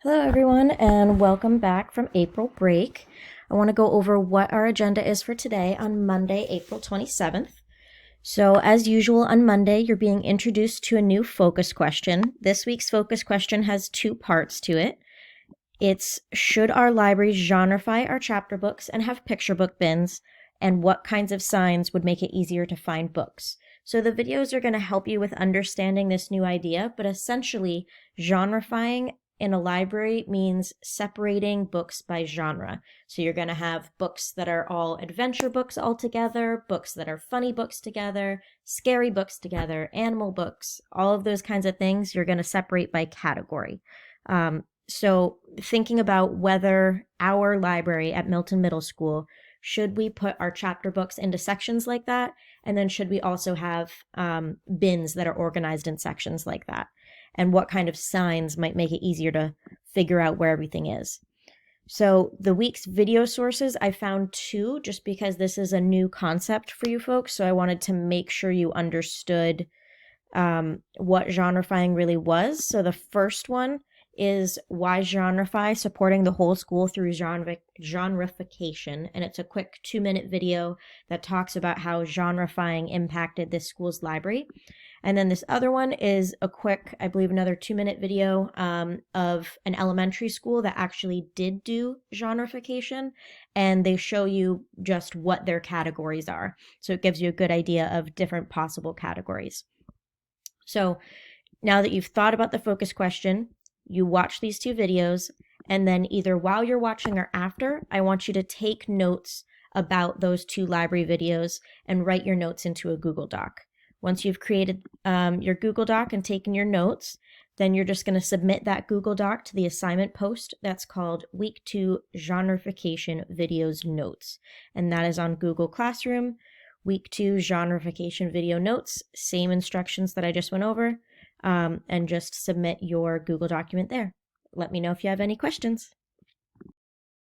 Hello, everyone, and welcome back from April break. I want to go over what our agenda is for today on Monday, April 27th. So, as usual, on Monday, you're being introduced to a new focus question. This week's focus question has two parts to it. It's should our libraries genreify our chapter books and have picture book bins, and what kinds of signs would make it easier to find books? So the videos are going to help you with understanding this new idea, but essentially, genreifying in a library means separating books by genre. So you're going to have books that are all adventure books all together, books that are funny books together, scary books together, animal books, all of those kinds of things you're going to separate by category. So thinking about whether our library at Milton Middle School, should we put our chapter books into sections like that? And then should we also have bins that are organized in sections like that? And what kind of signs might make it easier to figure out where everything is? So the week's video sources, I found two just because this is a new concept for you folks. So I wanted to make sure you understood what genreifying really was. So the first one is Why Genreify, Supporting the Whole School Through Genreification. And it's a quick 2-minute video that talks about how genreifying impacted this school's library. And then this other one is a quick, I believe, another 2-minute video of an elementary school that actually did do genreification. And they show you just what their categories are. So it gives you a good idea of different possible categories. So now that you've thought about the focus question, you watch these two videos, and then either while you're watching or after, I want you to take notes about those two library videos and write your notes into a Google Doc. Once you've created your Google Doc and taken your notes, then you're just going to submit that Google Doc to the assignment post that's called Week 2 Genreification Videos Notes. And that is on Google Classroom. Week 2 Genreification Video Notes, same instructions that I just went over, and just submit your Google document there. Let me know if you have any questions.